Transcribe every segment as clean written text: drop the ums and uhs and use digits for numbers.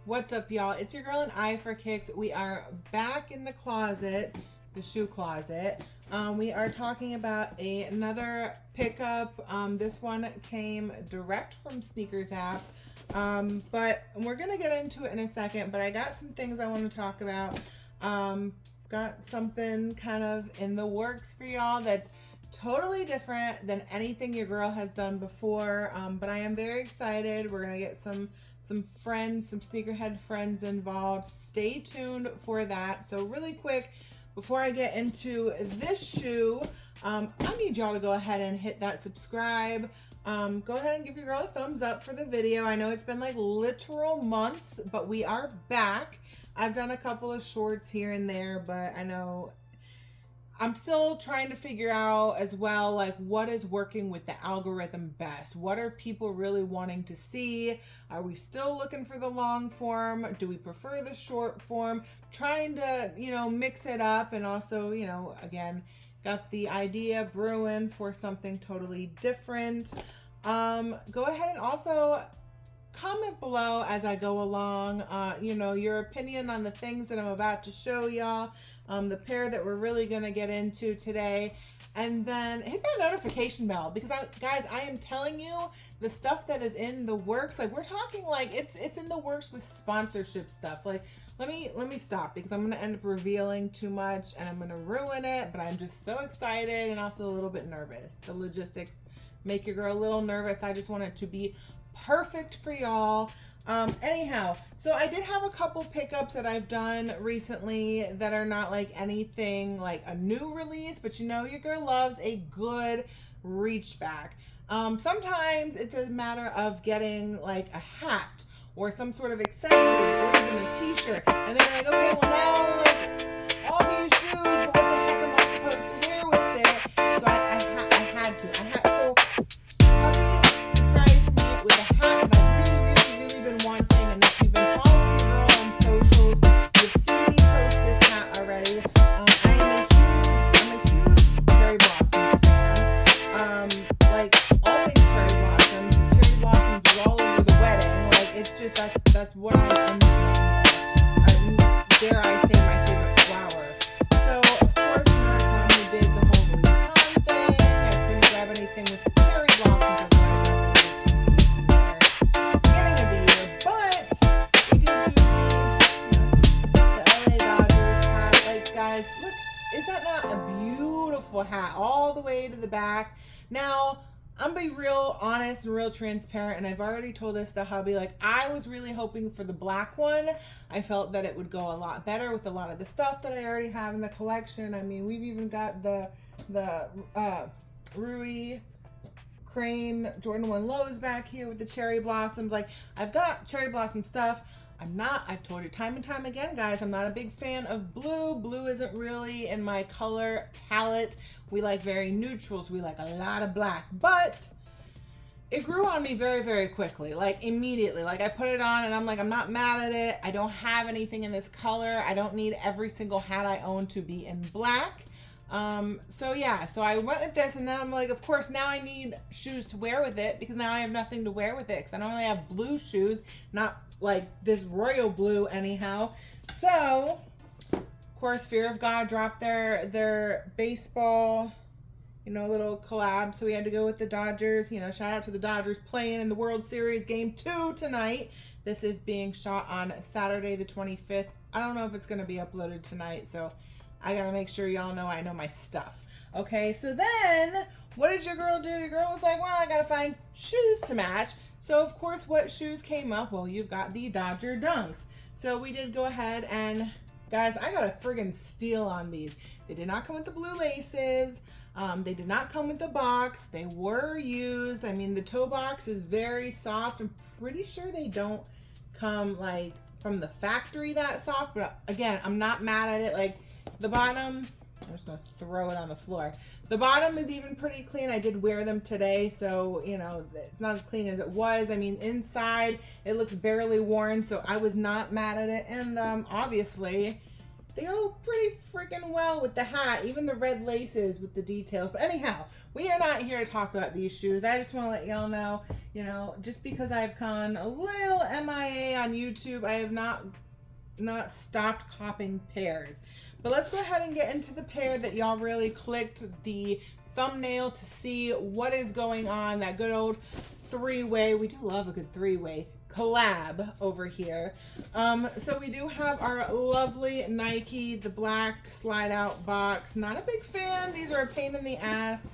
What's up, y'all? It's your girl AnEyeIVKicks. We are back in the closet, the shoe closet. We are talking about another pickup. This one came direct from Sneakers app, but we're gonna get into it in a second. But I got some things I want to talk about. Got something kind of in the works for y'all that's totally different than anything your girl has done before, but I am very excited. We're gonna get some friends, some sneakerhead friends involved. Stay tuned for that. So really quick, before I get into this shoe, I need y'all to go ahead and hit that subscribe. Go ahead and give your girl a thumbs up for the video. I know it's been like literal months, but we are back. I've done a couple of shorts here and there, but I know I'm still trying to figure out as well, like, what is working with the algorithm best? What are people really wanting to see? Are we still looking for the long form? Do we prefer the short form? Trying to, mix it up, and also, again, got the idea brewing for something totally different. Go ahead and also comment below as I go along, your opinion on the things that I'm about to show y'all, the pair that we're really going to get into today. And then hit that notification bell, because guys, I am telling you, the stuff that is in the works, like, we're talking like it's in the works with sponsorship stuff. Like, let me stop, because I'm going to end up revealing too much and I'm going to ruin it, but I'm just so excited and also a little bit nervous. The logistics make your girl a little nervous. I just want it to be perfect for y'all. Anyhow, so I did have a couple pickups that I've done recently that are not like anything like a new release, but your girl loves a good reach back. Sometimes it's a matter of getting like a hat or some sort of accessory or even a t-shirt, and then you're like, okay, well now, like, all these shoes, but what the heck am I supposed to wear with it? So I had to. So hubby surprised me with a hat that I've really been wanting, and if you've been following your girl on socials, you've seen me post this hat already. I'm a huge Cherry Blossoms fan. Like, all things Cherry Blossoms. Cherry Blossoms was all over the wedding. Like, it's just, that's what I'm into. Dare I say, my favorite flower. So, of course, Maricon, who did the whole Louis Vuitton thing, I couldn't grab anything with the Cherry Blossoms at the beginning of the year, but we did do the LA Dodgers hat. Like, guys, look, is that not a beautiful hat all the way to the back? Now, I'm gonna be real honest and real transparent, and I've already told this to hubby, like, I was really hoping for the black one. I felt that it would go a lot better with a lot of the stuff that I already have in the collection. I mean, we've even got the Rui Crane Jordan 1 lows back here with the Cherry Blossoms. Like, I've got Cherry Blossom stuff. I've told you time and time again, guys, I'm not a big fan of blue. Blue isn't really in my color palette. We like very neutrals. We like a lot of black, but it grew on me very, very quickly, like immediately. Like, I put it on and I'm like, I'm not mad at it. I don't have anything in this color. I don't need every single hat I own to be in black. So I went with this, and then I'm like, of course, now I need shoes to wear with it, because now I have nothing to wear with it, because I normally have blue shoes, not like this royal blue anyhow. So, of course, Fear of God dropped their baseball, little collab, so we had to go with the Dodgers. Shout out to the Dodgers playing in the World Series Game 2 tonight. This is being shot on Saturday the 25th. I don't know if it's going to be uploaded tonight, so I gotta make sure y'all know I know my stuff. Okay, so then what did your girl do? Your girl was like, well, I gotta find shoes to match. So, of course, what shoes came up? Well, you've got the Dodger Dunks. So we did go ahead and, guys, I got a friggin' steal on these. They did not come with the blue laces. They did not come with the box. They were used. I mean, the toe box is very soft. I'm pretty sure they don't come, like, from the factory that soft. But, again, I'm not mad at it. Like, the bottom, I'm just going to throw it on the floor. The bottom is even pretty clean. I did wear them today, so, it's not as clean as it was. I mean, inside, it looks barely worn, so I was not mad at it. And, obviously, they go pretty freaking well with the hat, even the red laces with the details. But anyhow, we are not here to talk about these shoes. I just want to let y'all know, you know, just because I've gone a little MIA on YouTube, I have not stopped copping pairs. But let's go ahead and get into the pair that y'all really clicked the thumbnail to see what is going on. That good old three-way. We do love a good three-way collab over here. So we do have our lovely Nike, the black slide out box. Not a big fan. These are a pain in the ass,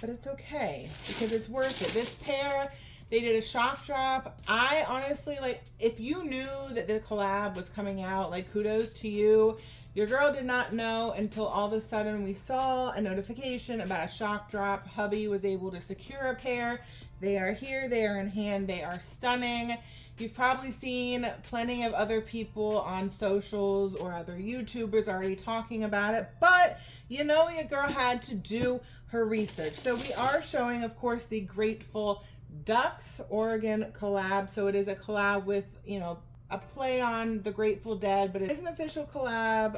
but it's okay because it's worth it. This pair, they did a shock drop. I honestly, like, if you knew that the collab was coming out, like, kudos to you. Your girl did not know until all of a sudden we saw a notification about a shock drop. Hubby was able to secure a pair. They are here, they are in hand, they are stunning. You've probably seen plenty of other people on socials or other YouTubers already talking about it, but you know your girl had to do her research. So we are showing, of course, the Grateful Ducks Oregon collab. So it is a collab with, you know, a play on the Grateful Dead, but it is an official collab.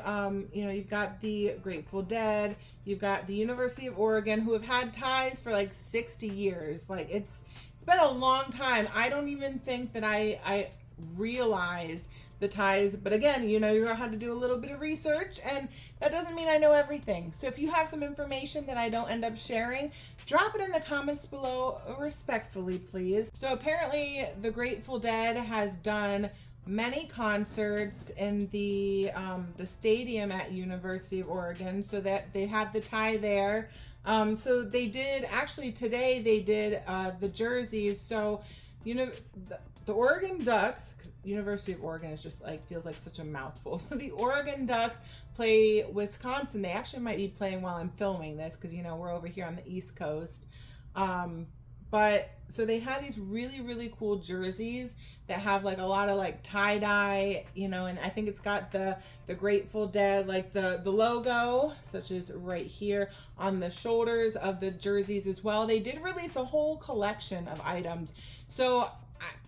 You know, you've got the Grateful Dead, you've got the University of Oregon, who have had ties for like 60 years. Like, it's been a long time. I don't even think that I realized the ties, but again, you know, you're gonna have to do a little bit of research, and that doesn't mean I know everything. So if you have some information that I don't end up sharing, drop it in the comments below respectfully, please. So apparently the Grateful Dead has done many concerts in the stadium at University of Oregon, so that they have the tie there. So they did, actually today they did the jerseys. So, you know, the Oregon Ducks, University of Oregon is just like, feels like such a mouthful. The Oregon Ducks play Wisconsin. They actually might be playing while I'm filming this because, you know, we're over here on the East Coast. But so they have these really, really cool jerseys that have like a lot of like tie-dye, you know, and I think it's got the Grateful Dead, like the logo, such as right here on the shoulders of the jerseys as well. They did release a whole collection of items. So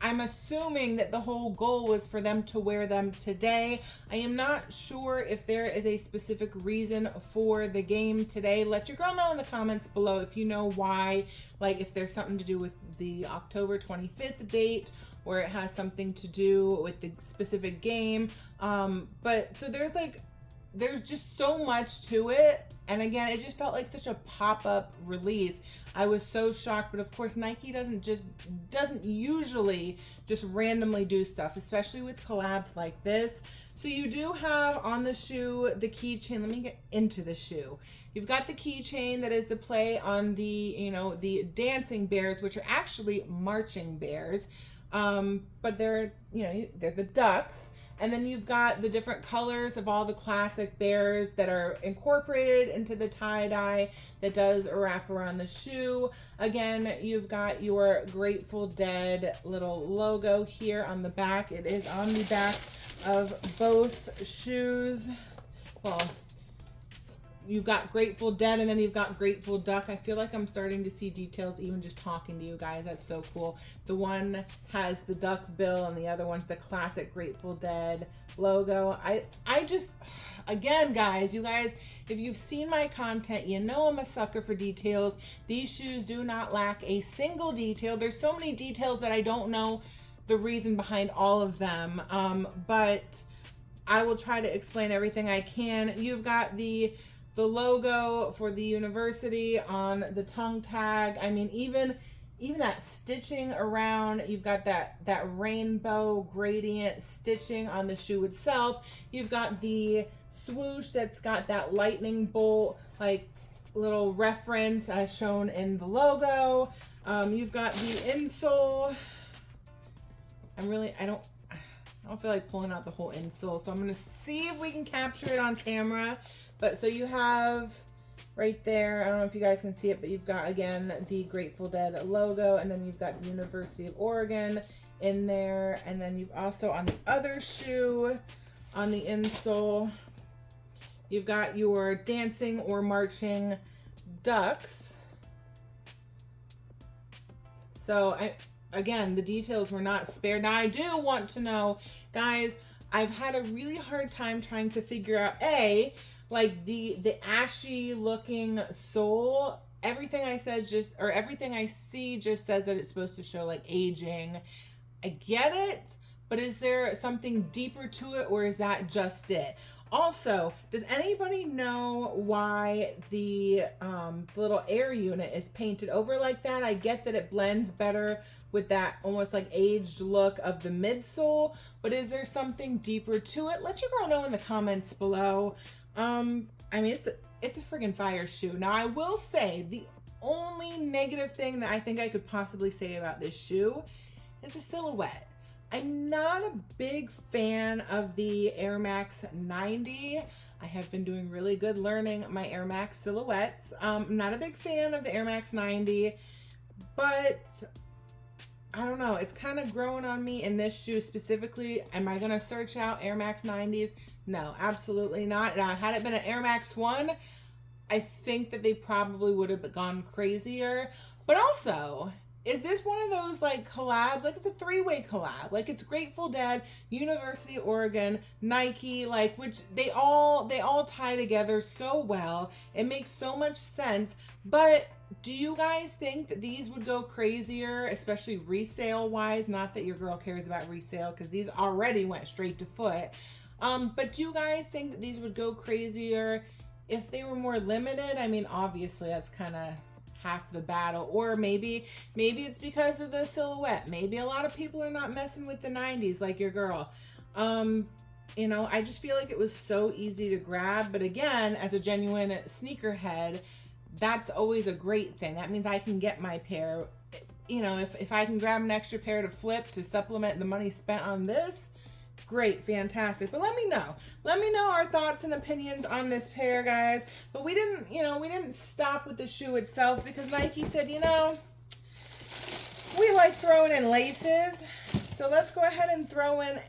I'm assuming that the whole goal was for them to wear them today. I am not sure if there is a specific reason for the game today. Let your girl know in the comments below if you know why, like if there's something to do with the October 25th date, or it has something to do with the specific game. But so there's just so much to it. And again, it just felt like such a pop-up release. I was so shocked, but of course Nike doesn't usually just randomly do stuff, especially with collabs like this. So you do have on the shoe the keychain. Let me get into the shoe. You've got the keychain that is the play on the, you know, the dancing bears, which are actually marching bears. But they're, you know, they're the ducks. And then you've got the different colors of all the classic bears that are incorporated into the tie-dye that does wrap around the shoe. Again, you've got your Grateful Dead little logo here on the back. It is on the back of both shoes. Well, you've got Grateful Dead and then you've got Grateful Duck. I feel like I'm starting to see details even just talking to you guys. That's so cool. The one has the duck bill and the other one's the classic Grateful Dead logo. I just, again, guys, you guys, if you've seen my content, you know I'm a sucker for details. These shoes do not lack a single detail. There's so many details that I don't know the reason behind all of them. But I will try to explain everything I can. You've got the logo for the university on the tongue tag. I mean, even that stitching around, you've got that rainbow gradient stitching on the shoe itself. You've got the swoosh that's got that lightning bolt, like little reference as shown in the logo. You've got the insole. I don't feel like pulling out the whole insole, so I'm gonna see if we can capture it on camera. But so you have right there, I don't know if you guys can see it, but you've got, again, the Grateful Dead logo, and then you've got the University of Oregon in there, and then you've also on the other shoe, on the insole, you've got your dancing or marching ducks. So again, the details were not spared. Now I do want to know, guys, I've had a really hard time trying to figure out, like the ashy looking sole. Everything I see just says that it's supposed to show like aging. I get it, but is there something deeper to it, or is that just it? Also, does anybody know why the little air unit is painted over like that? I get that it blends better with that almost like aged look of the midsole, but is there something deeper to it? Let your girl know in the comments below. I mean, it's a friggin' fire shoe. Now, I will say the only negative thing that I think I could possibly say about this shoe is the silhouette. I'm not a big fan of the Air Max 90. I have been doing really good learning my Air Max silhouettes. I'm not a big fan of the Air Max 90, but I don't know. It's kind of growing on me in this shoe specifically. Am I going to search out Air Max 90s? No, absolutely not. Now, had it been an Air Max 1, I think that they probably would have gone crazier. But also, is this one of those like collabs? Like, it's a three-way collab. Like, it's Grateful Dead, University of Oregon, Nike, like, which they all tie together so well. It makes so much sense. But do you guys think that these would go crazier, especially resale wise? Not that your girl cares about resale, because these already went straight to foot. But do you guys think that these would go crazier if they were more limited? I mean, obviously that's kind of half the battle. Or maybe it's because of the silhouette. Maybe a lot of people are not messing with the 90s like your girl. You know, I just feel like it was so easy to grab. But again, as a genuine sneakerhead, that's always a great thing. That means I can get my pair. You know, if I can grab an extra pair to flip to supplement the money spent on this, great, fantastic. But let me know our thoughts and opinions on this pair, guys. But we didn't stop with the shoe itself, because Nike said, you know, we like throwing in laces. So let's go ahead and throw in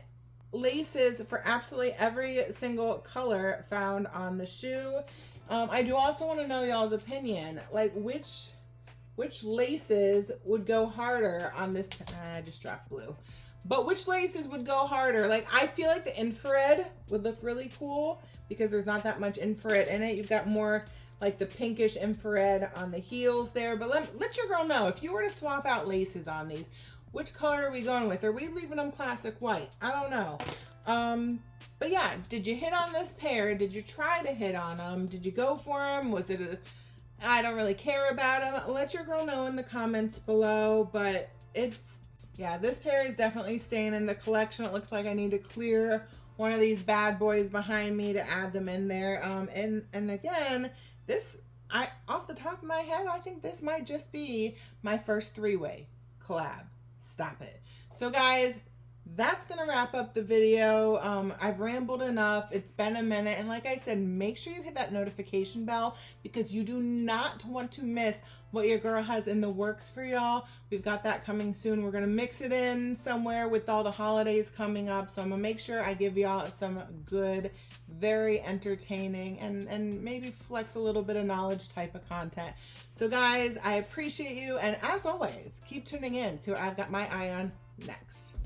laces for absolutely every single color found on the shoe. I do also want to know y'all's opinion, like which laces would go harder on this. I just dropped blue. But which laces would go harder? Like, I feel like the infrared would look really cool because there's not that much infrared in it. You've got more like the pinkish infrared on the heels there. But let your girl know, if you were to swap out laces on these, which color are we going with? Are we leaving them classic white? I don't know. But yeah, did you hit on this pair? Did you try to hit on them? Did you go for them? Was it I don't really care about them? Let your girl know in the comments below. But yeah, this pair is definitely staying in the collection. It looks like I need to clear one of these bad boys behind me to add them in there. And again, off the top of my head, I think this might just be my first three-way collab. Stop it. So guys, that's gonna wrap up the video. I've rambled enough. It's been a minute, and like I said, make sure you hit that notification bell, because you do not want to miss what your girl has in the works for y'all. We've got that coming soon. We're gonna mix it in somewhere with all the holidays coming up, so I'm gonna make sure I give y'all some good, very entertaining, and maybe flex a little bit of knowledge type of content. So guys, I appreciate you, and as always, keep tuning in to what I've got my eye on next.